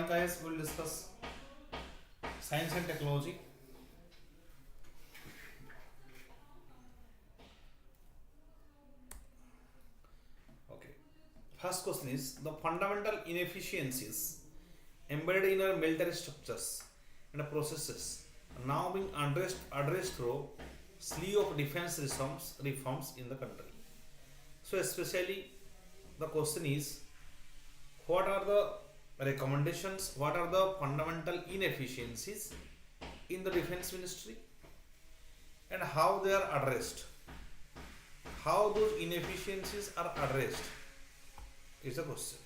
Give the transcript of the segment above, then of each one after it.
IAS will discuss science and technology. Okay. First question is the fundamental inefficiencies embedded in our military structures and processes are now being addressed through slew of defense reforms in the country. So especially the question is what are the recommendations, what are the fundamental inefficiencies in the defense ministry and how they are addressed, how those inefficiencies are addressed is the question.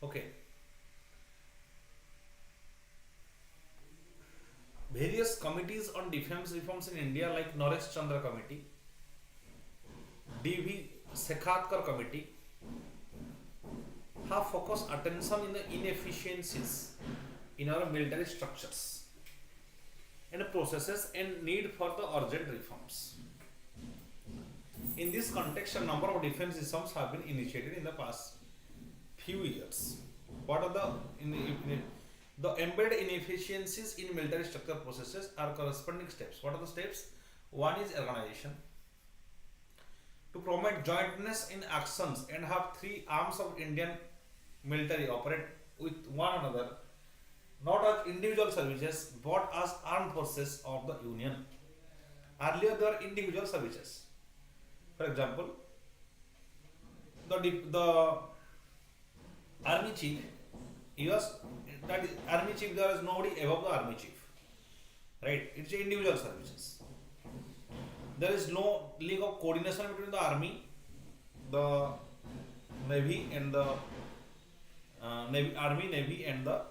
Okay. Various committees on defense reforms in India like Naresh Chandra Committee, D.V. Sekhatkar Committee have focused attention in the inefficiencies in our military structures and processes and need for the urgent reforms. In this context, a number of defense reforms have been initiated in the past few years. What are the embedded inefficiencies in military structure processes are corresponding steps. What are the steps? One is organization. To promote jointness in actions and have three arms of Indian military operate with one another, not as individual services but as armed forces of the Union. Earlier there were individual services. For example, the army chief, army chief, there is nobody above the army chief, right? It's individual services. There is no link of coordination between the army, the navy and the army, navy and the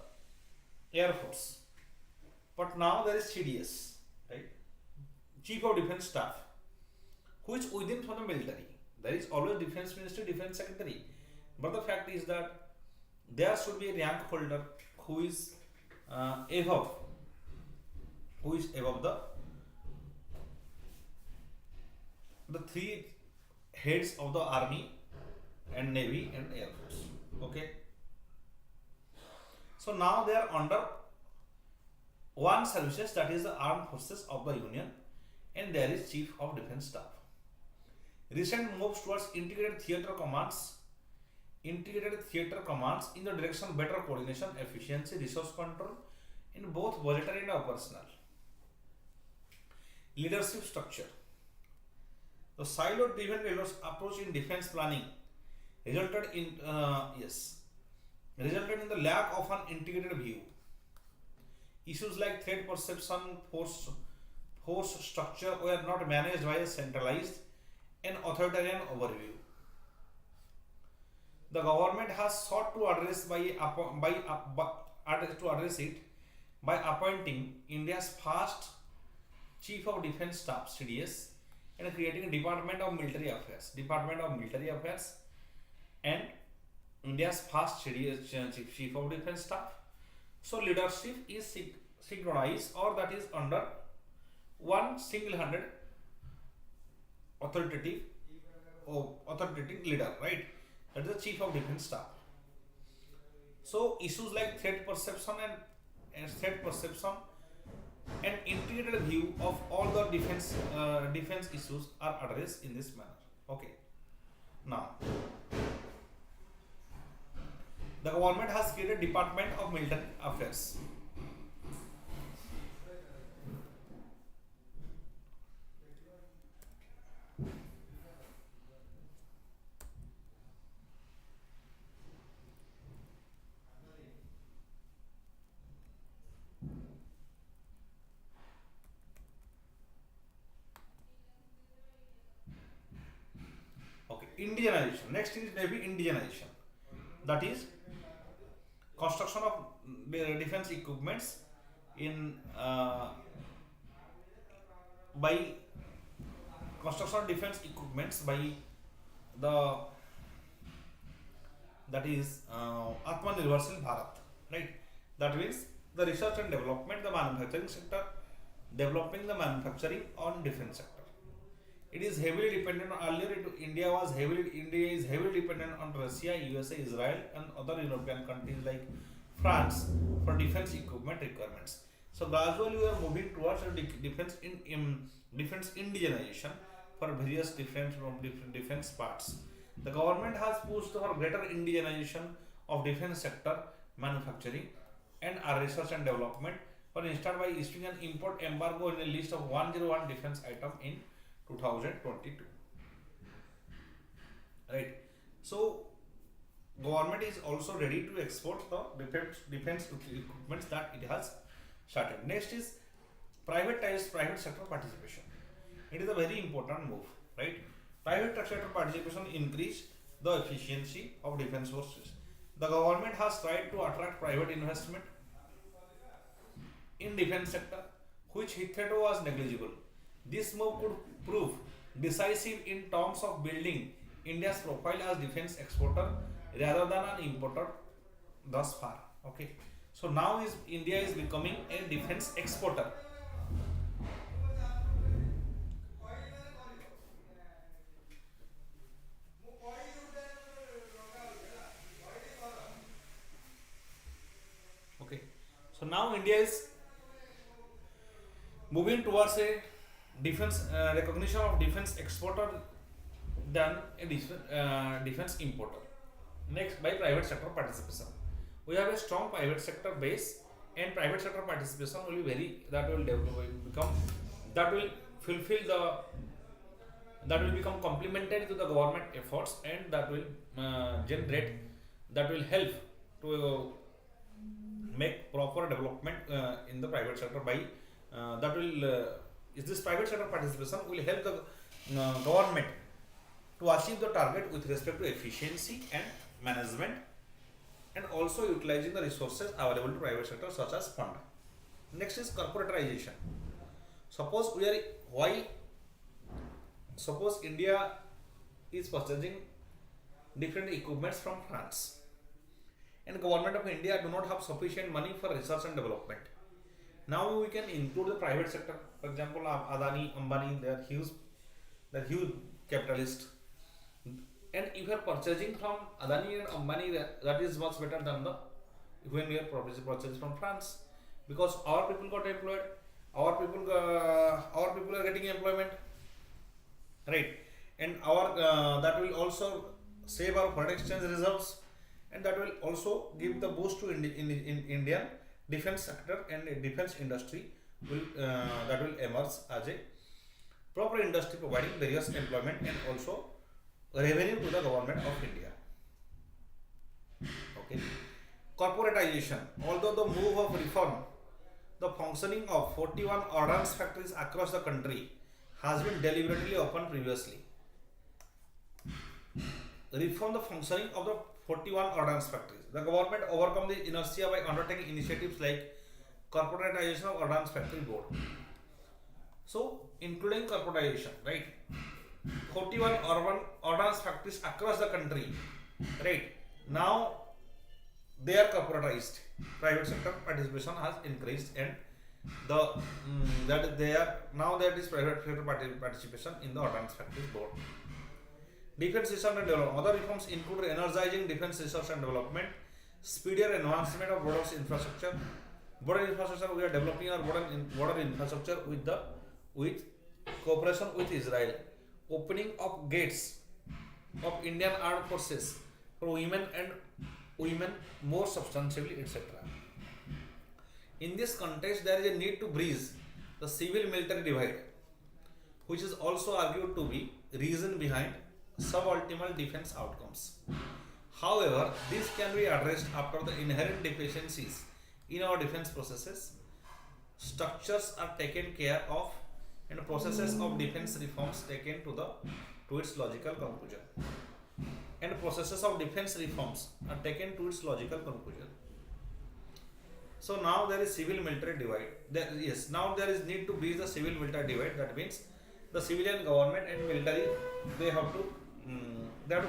air force. But now there is CDS, right? Chief of Defence Staff, who is within from the military. There is always Defence Ministry, Defence Secretary. But the fact is that there should be a rank holder who is above the three heads of the army and navy and air force. Okay. So now they are under one services, that is the armed forces of the Union, and there is Chief of Defence Staff. Recent moves towards integrated theatre commands in the direction of better coordination, efficiency, resource control in both budgetary and operational. Leadership structure. The siloed driven approach in defense planning resulted in the lack of an integrated view. Issues like threat perception, force structure were not managed by a centralized and authoritarian overview. The government has sought to address it by appointing India's first Chief of Defence Staff (CDS) and creating a Department of Military Affairs and India's first CDS, Chief of Defence Staff. So leadership is synchronized, or that is under one single-handed authoritative leader, right? That is the Chief of Defence Staff. So issues like threat perception and integrated view of all the defense issues are addressed in this manner. Okay. Now, the government has created Department of Military Affairs. Indigenization. Next is maybe indigenization. That is construction of defense equipments in by construction of defense equipments by the that is Atmanirbharshil Bharat, right? That means the research and development, the manufacturing sector, developing the manufacturing on defense sector. It is heavily dependent on earlier. India is heavily dependent on Russia, USA, Israel, and other European countries like France for defense equipment requirements. So gradually we are moving towards a defense indigenization for various defense parts. The government has pushed for greater indigenization of defense sector manufacturing and our research and development. For instance, by issuing an import embargo in a list of 101 defense item in 2022. Right. So government is also ready to export the defense equipments that it has started. Next is private sector participation. It is a very important move, right? Private sector participation increase the efficiency of defense forces. The government has tried to attract private investment in defense sector, which hitherto was negligible. This move could prove decisive in terms of building India's profile as defense exporter rather than an importer thus far. Okay. So now India is becoming a defense exporter. Okay. So now India is moving towards a defense recognition of defense exporter than a defense importer. Next, by private sector participation, we have a strong private sector base, and private sector participation will be that will become complementary to the government efforts, and that will help to make proper development in the private sector by this private sector participation will help the government to achieve the target with respect to efficiency and management, and also utilizing the resources available to private sector such as fund. Next is corporatization. Suppose India is purchasing different equipments from France, and government of India do not have sufficient money for research and development. Now we can include the private sector. For example, Adani, Ambani, they are huge capitalists. And if you are purchasing from Adani and Ambani, that is much better than when we are purchasing from France, because our people got employed, our people are getting employment, right? And our that will also save our foreign exchange reserves, and that will also give the boost to Indian defense sector, and defense industry will that will emerge as a proper industry providing various employment and also revenue to the government of India. Okay. Corporatization. Although the move of reform, the functioning of 41 ordnance factories across the country has been deliberately opened previously. Reform the functioning of the 41 ordnance factories. The government overcome the inertia by undertaking initiatives like corporatization of ordnance factory board. So, including corporatization, right? 41 urban ordnance factories across the country, right? Now they are corporatized. Private sector participation has increased, and that is private sector participation in the ordnance factories board. Defense research and development. Other reforms include energizing defense research and development, speedier advancement of borders infrastructure. Border infrastructure, we are developing our border infrastructure with cooperation with Israel. Opening of gates of Indian armed forces for women more substantially, etc. In this context, there is a need to bridge the civil-military divide, which is also argued to be reason behind suboptimal defense outcomes. However, this can be addressed after the inherent deficiencies in our defense processes, structures are taken care of, and processes of defense reforms taken to its logical conclusion. And processes of defense reforms are taken to its logical conclusion. So now there is civil-military divide. Now there is need to bridge the civil-military divide. That means the civilian government and military, they have to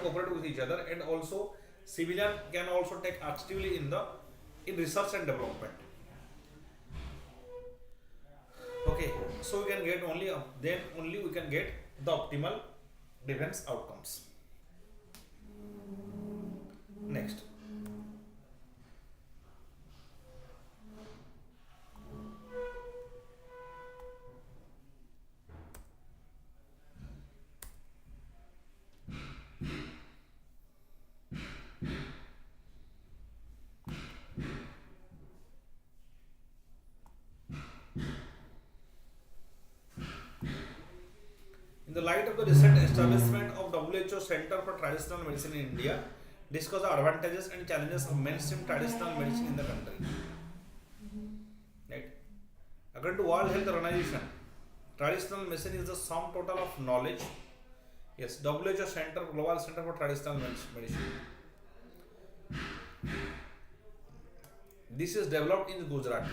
cooperate with each other, and also civilian can also take actively in research and development. Okay, so we can get only then only we can get the optimal defense outcomes. Next, in the light of the recent establishment of WHO Center for Traditional Medicine in India, discuss the advantages and challenges of mainstream traditional medicine in the country. Right? According to World Health Organization, traditional medicine is the sum total of knowledge. Yes, WHO Center, Global Center for Traditional Medicine. This is developed in Gujarat.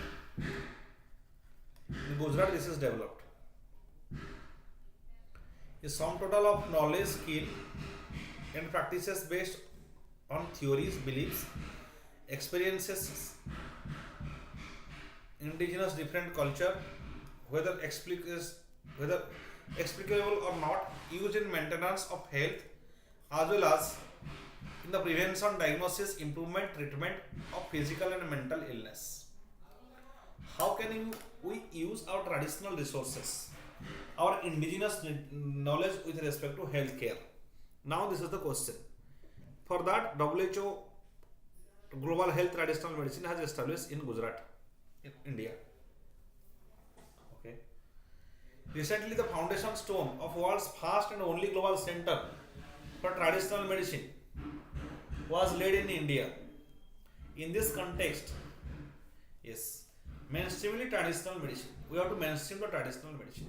In Gujarat, this is developed. A sum total of knowledge, skill, and practices based on theories, beliefs, experiences, indigenous different culture, whether explicable or not, used in maintenance of health as well as in the prevention, diagnosis, improvement, treatment of physical and mental illness. How can we use our traditional resources, our indigenous knowledge with respect to healthcare? Now this is the question. For that, WHO Global Health Traditional Medicine has established in Gujarat, in India. Okay. Recently, the foundation stone of world's first and only global center for traditional medicine was laid in India. In this context, yes, mainstreamly traditional medicine. We have to mainstream the traditional medicine.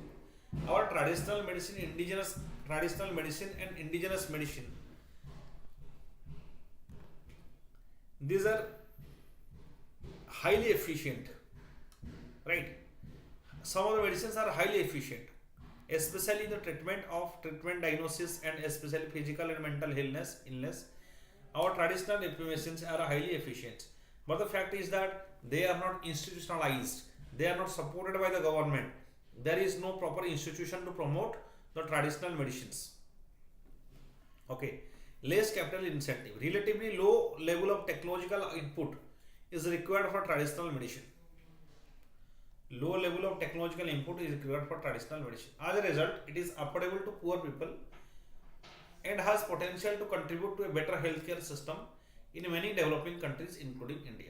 Our traditional medicine, indigenous traditional medicine and indigenous medicine, these are highly efficient, right? Some of the medicines are highly efficient, especially in the treatment diagnosis and especially physical and mental illness. Our traditional medicines are highly efficient, but the fact is that they are not institutionalized. They are not supported by the government. There is no proper institution to promote the traditional medicines. Okay, less capital incentive, relatively low level of technological input is required for traditional medicine. Low level of technological input is required for traditional medicine. As a result, it is affordable to poor people and has potential to contribute to a better healthcare system in many developing countries, including India.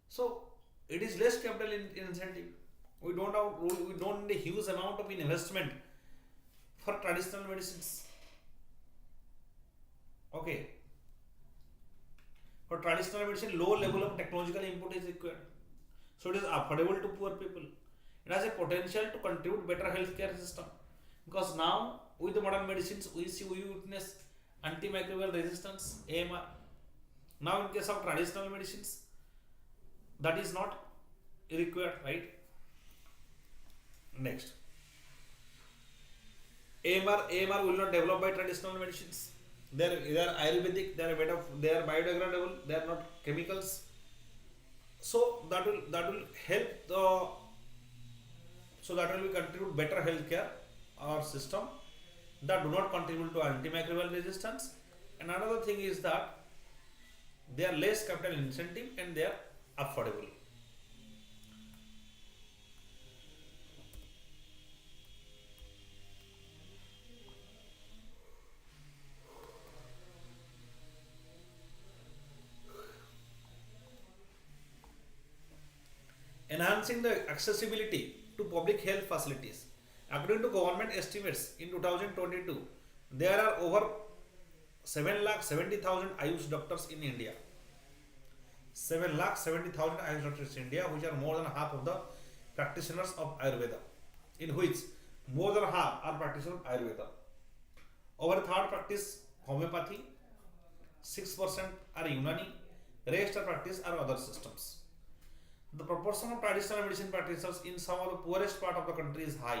So, it is less capital incentive. We don't need a huge amount of investment for traditional medicines. Okay. For traditional medicine, low level of technological input is required. So it is affordable to poor people. It has a potential to contribute better healthcare system. Because now with the modern medicines we witness antimicrobial resistance, AMR. Now in case of traditional medicines, that is not required, right? Next. AMR will not develop by traditional medicines. They are Ayurvedic, they are biodegradable, they are not chemicals. So that will help that will contribute better healthcare or system that do not contribute to antimicrobial resistance. And another thing is that they are less capital incentive and they are affordable. Enhancing the accessibility to public health facilities. According to government estimates in 2022, there are over 7,70,000 Ayush doctors in India. 7,70,000 Ayush doctors in India, which are more than half of the practitioners of Ayurveda, in which more than half are practitioners of Ayurveda. Over a third practice homeopathy, 6% are Unani, rest are practice are other systems. The proportion of traditional medicine practitioners in some of the poorest part of the country is high.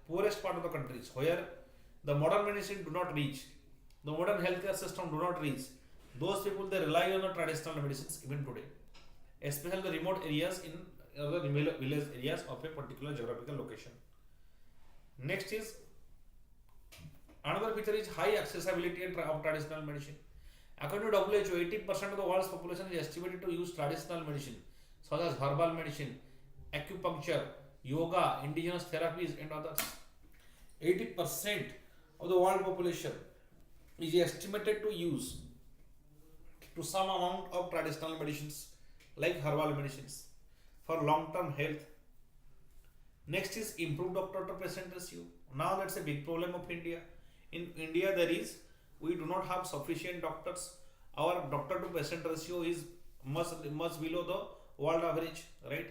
Poorest part of the countries where the modern medicine do not reach, the modern healthcare system do not reach. Those people, they rely on the traditional medicines even today, especially the remote areas in other village areas of a particular geographical location. Next is another feature is high accessibility of traditional medicine. According to WHO, 80% of the world's population is estimated to use traditional medicine such as herbal medicine, acupuncture, yoga, indigenous therapies, and others. 80% of the world population is estimated to use to some amount of traditional medicines like herbal medicines for long-term health. Next is improved doctor to patient ratio. Now that's a big problem of India. In India, we do not have sufficient doctors. Our doctor to patient ratio is much below the world average, right?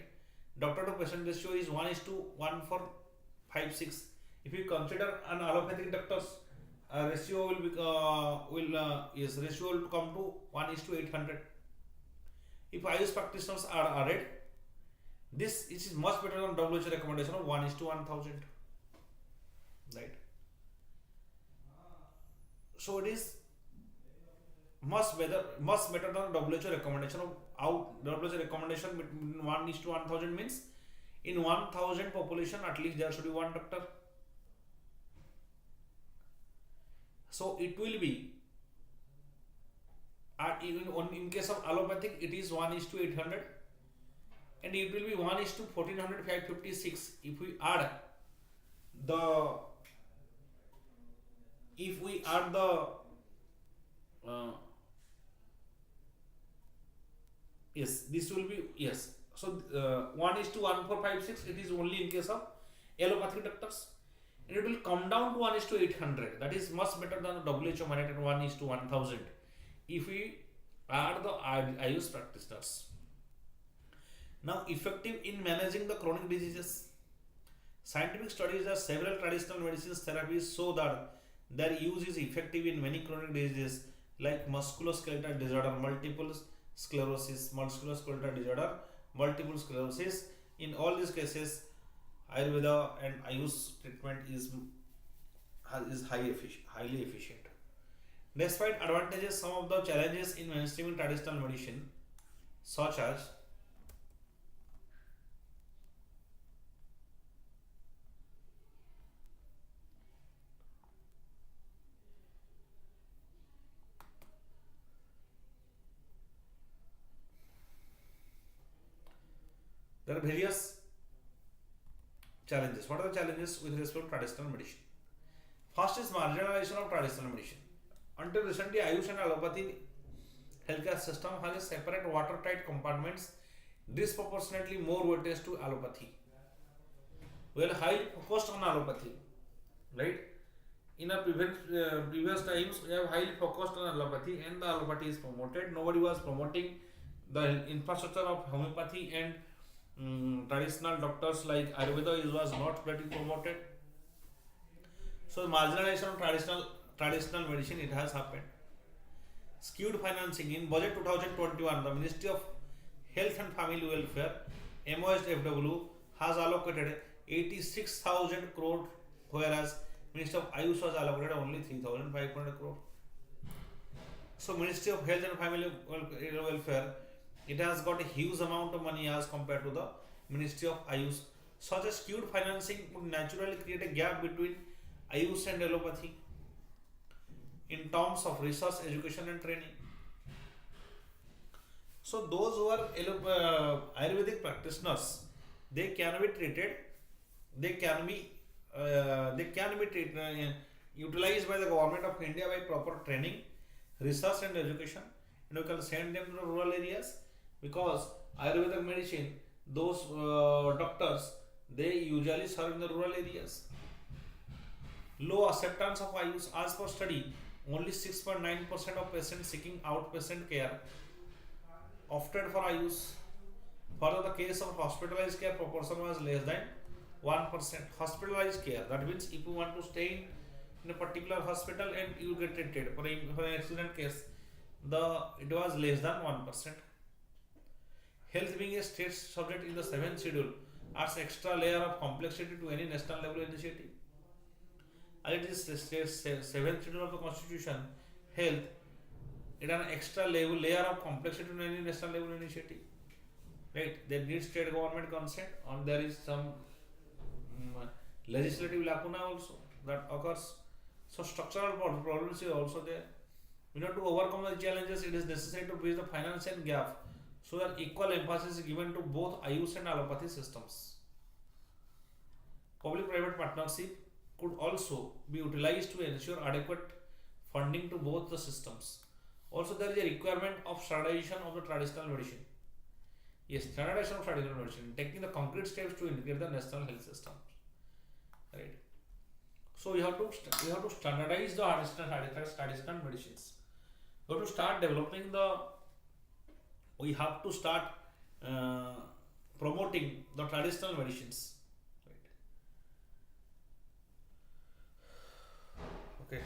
Doctor to patient ratio is 1:1,456. If you consider an allopathic doctors, ratio ratio will come to 1:800. If IAS practitioners are added, this is much better than WHO recommendation of 1:1000, right? So it is much better than WHO recommendation of WHO recommendation between 1:1000 means in 1000 population at least there should be one doctor. So it will be in case of allopathic it is 1:800 and it will be 1:1456 if we add the yes, this will be, yes. So 1:1456 it is only in case of allopathic doctors, and it will come down to 1:800. That is much better than the WHO mandated 1:1000 if we add the IAS practitioners. Now, effective in managing the chronic diseases. Scientific studies that several traditional medicines therapies show that their use is effective in many chronic diseases like musculoskeletal disorder, multiple sclerosis. In all these cases, Ayurveda and IAS treatment is highly efficient. Despite advantages, some of the challenges in mainstreaming traditional medicine, such as there are various challenges. What are the challenges with respect to traditional medicine? First is marginalization of traditional medicine. Until recently, IAS and allopathy healthcare system has a separate watertight compartments, disproportionately more weightage to allopathy. We are highly focused on allopathy, right? In our previous times, we have highly focused on allopathy, and the allopathy is promoted. Nobody was promoting the infrastructure of homeopathy and traditional doctors like Ayurveda was not getting promoted. So marginalization of traditional medicine, it has happened. Skewed financing. In budget 2021, the Ministry of Health and Family Welfare (MOHFW) has allocated 86,000 crore, whereas Ministry of IAS was allocated only 3,500 crore. So Ministry of Health and Family Welfare, it has got a huge amount of money as compared to the Ministry of IAS. Such a skewed financing would naturally create a gap between IAS and allopathy in terms of research, education, and training. So those who are Ayurvedic practitioners, they can be treated, utilized by the government of India by proper training, research, and education, and we can send them to the rural areas, because Ayurvedic medicine, those doctors, they usually serve in the rural areas. Low acceptance of IAS. As per study, only 6.9% of patients seeking outpatient care opted for IAS. Further, the case of hospitalized care proportion was less than 1%. Hospitalized care, that means if you want to stay in a particular hospital and you get treated for an accident case, it was less than 1%. Health being a state subject in the 7th schedule adds extra layer of complexity to any national level initiative. As it is the 7th schedule of the Constitution, health, it has an extra layer of complexity to any national level initiative. right? They need state government consent, and there is some legislative lacuna also that occurs. So structural problems is also there. To overcome the challenges, it is necessary to bridge the financial gap so that equal emphasis is given to both IUS and allopathy systems. Public-private partnership could also be utilized to ensure adequate funding to both the systems. Also, there is a requirement of standardization of the traditional medicine. Yes, standardization of traditional medicine, taking the concrete steps to integrate the national health system. Right. So you have to standardize the traditional medicines. You have to start developing the. We have to start promoting the traditional medicines. Right. Okay.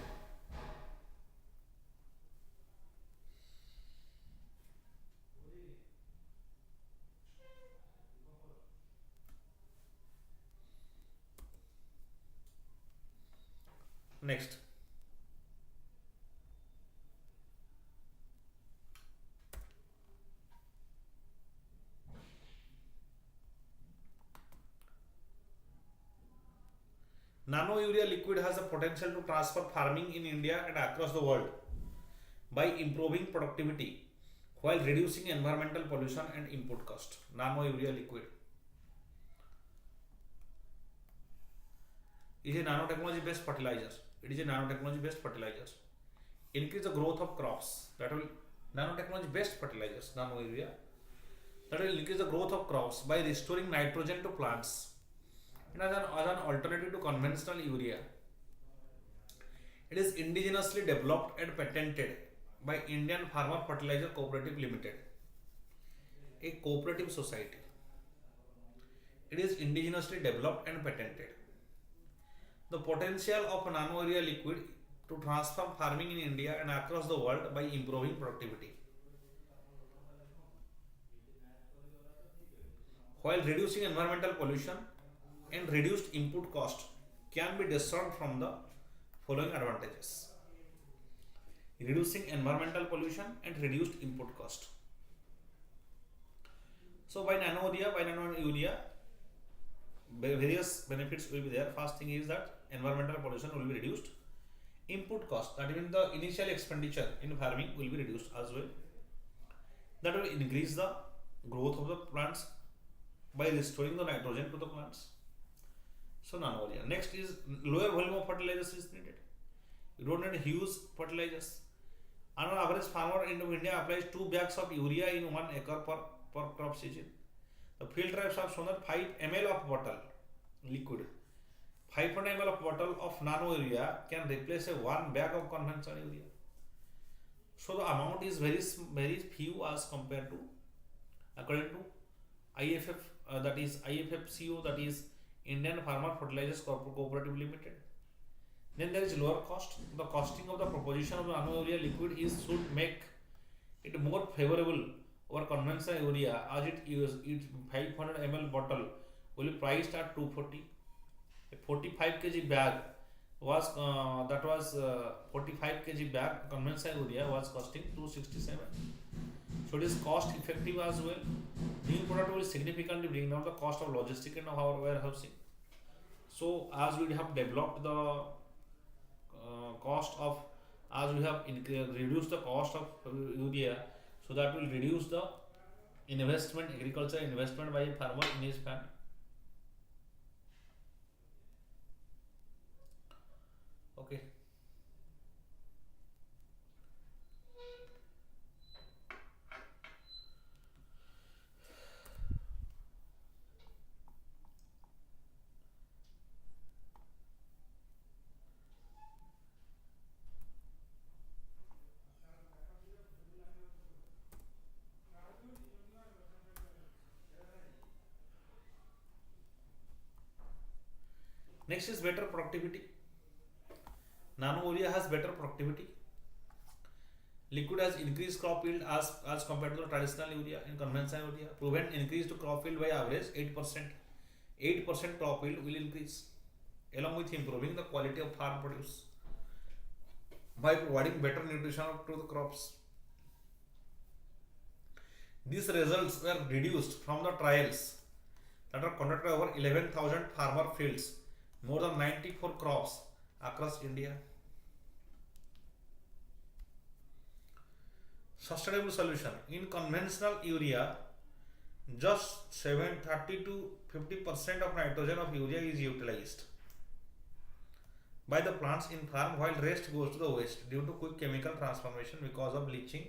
Next. Nano urea liquid has the potential to transfer farming in India and across the world by improving productivity while reducing environmental pollution and input cost. Nano urea liquid is a nanotechnology based fertilizer. It is a nanotechnology based fertilizer. Increase the growth of crops. That will nanotechnology based fertilizers, nano urea. That will increase the growth of crops by restoring nitrogen to plants. And as an alternative to conventional urea, it is indigenously developed and patented by Indian Farmer Fertilizer Cooperative Limited, a cooperative society. It is indigenously developed and patented. The potential of nano urea liquid to transform farming in India and across the world by improving productivity while reducing environmental pollution and reduced input cost can be discerned from the following advantages: reducing environmental pollution and reduced input cost. So by nano urea, various benefits will be there. First thing is that environmental pollution will be reduced. Input cost, that means the initial expenditure in farming will be reduced as well. That will increase the growth of the plants by restoring the nitrogen to the plants. So nano urea. Next is lower volume of fertilizers is needed. You don't need huge fertilizers. On average, farmer in India applies 2 bags of urea in 1 acre per crop season. The field trials have shown that 5 ml of bottle liquid, 500 ml of bottle of nano urea can replace a 1 bag of conventional urea. So the amount is very few as compared to, according to IFF, that is IFFCO, that is Indian Farmer Fertilizers Cooperative Limited. Then there is lower cost. The costing of the proposition of the nano urea liquid should make it more favorable over conventional urea, as its 500 ml bottle will be priced at 240. A 45 kg bag was 45 kg bag conventional urea was costing 267. So it is cost effective as well. New product will significantly bring down the cost of logistics and our warehousing. So as we have developed the cost of, as we have reduced the cost of urea, so that will reduce the investment, agriculture investment by a farmer in his farm. Okay. Next is better productivity. Nano urea has better productivity. Liquid has increased crop yield as compared to the traditional urea and conventional urea. Proven increase to crop yield by average 8%. 8% crop yield will increase, along with improving the quality of farm produce by providing better nutrition to the crops. These results were deduced from the trials that are conducted over 11,000 farmer fields, more than 94 crops across India. Sustainable solution. In conventional urea, just 30 to 50% of nitrogen of urea is utilized by the plants in farm, while rest goes to the waste due to quick chemical transformation because of bleaching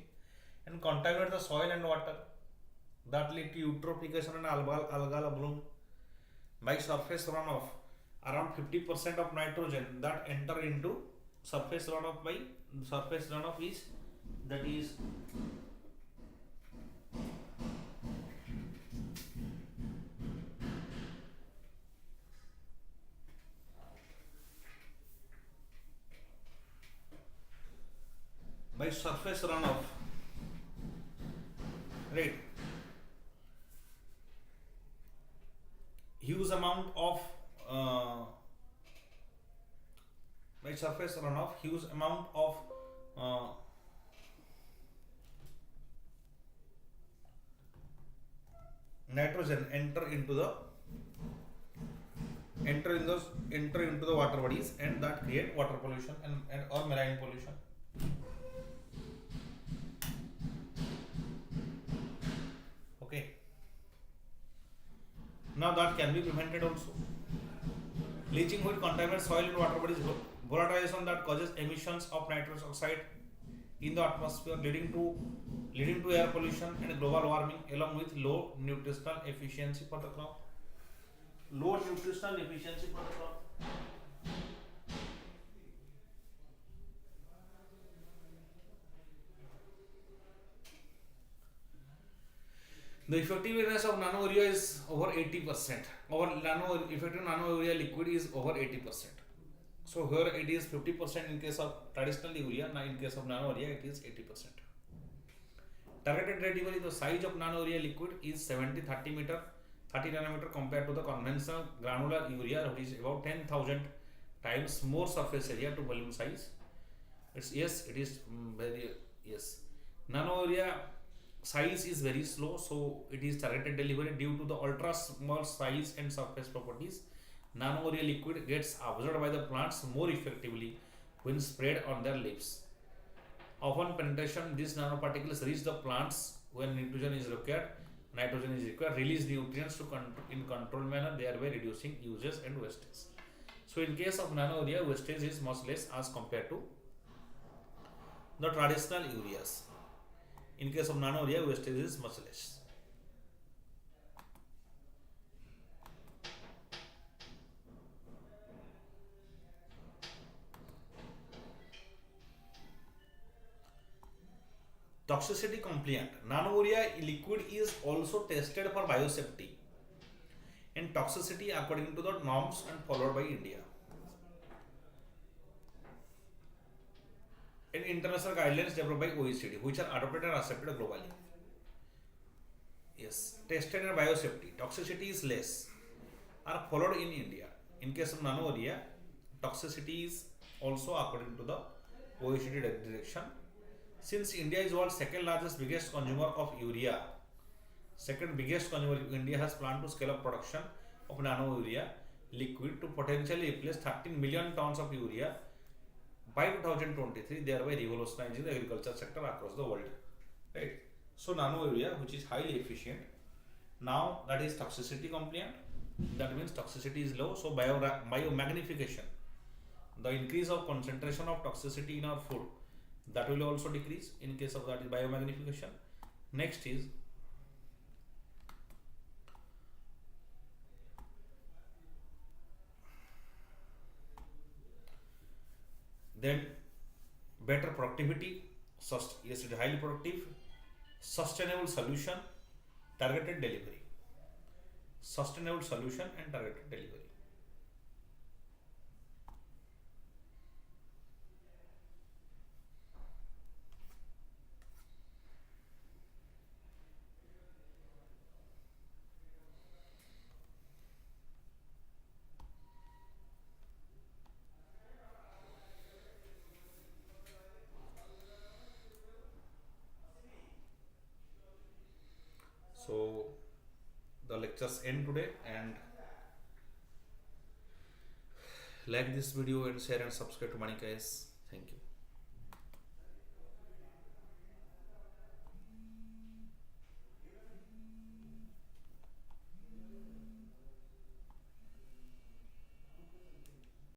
and contaminate the soil and water that lead to eutrophication and algal bloom. By surface runoff, around 50% of nitrogen that enter into surface runoff by surface runoff is that is by surface runoff, right? Huge amount of by surface runoff, huge amount of nitrogen enter into the water bodies, and that create water pollution and or marine pollution. Okay. Now that can be prevented also. Leaching will contaminate soil and water bodies. Volatilization that causes emissions of nitrous oxide in the atmosphere, leading to air pollution and global warming, along with low nutritional efficiency for the crop. Low nutritional efficiency for the crop. The effectiveness of nano urea is over 80%. Our effective nano urea liquid is over 80%. So here it is 50% in case of traditional urea. Now in case of nano urea it is 80%. Targeted delivery, the size of nano urea liquid is 30 nanometer compared to the conventional granular urea, which is about 10,000 times more surface area to volume size. It is very Nano urea size is very slow, so it is targeted delivery due to the ultra small size and surface properties. Nano urea liquid gets absorbed by the plants more effectively when spread on their leaves. Upon penetration, these nanoparticles reach the plants when nitrogen is required, release nutrients in controlled manner, thereby reducing uses and wastage. So in case of nano urea, wastage is much less as compared to the traditional ureas. In case of nano urea, wastage is much less. Toxicity compliant. Nano urea liquid is also tested for biosafety and toxicity according to the norms and followed by India. And international guidelines developed by OECD, which are adopted and accepted globally. Yes, tested and biosafety. Toxicity is less, are followed in India. In case of nano urea, toxicity is also according to the OECD direction. Since India is world's second biggest consumer of urea, India has planned to scale up production of nano urea liquid to potentially replace 13 million tons of urea by 2023, thereby revolutionizing the agriculture sector across the world. Right? So nano urea, which is highly efficient, now that is toxicity compliant. That means toxicity is low. So biomagnification, the increase of concentration of toxicity in our food, that will also decrease in case of that is biomagnification. Next is then better productivity. Yes, it is highly productive. Sustainable solution, targeted delivery. Sustainable solution and targeted delivery. lectures end today, and like this video and share and subscribe to VANIKIAS. Thank you.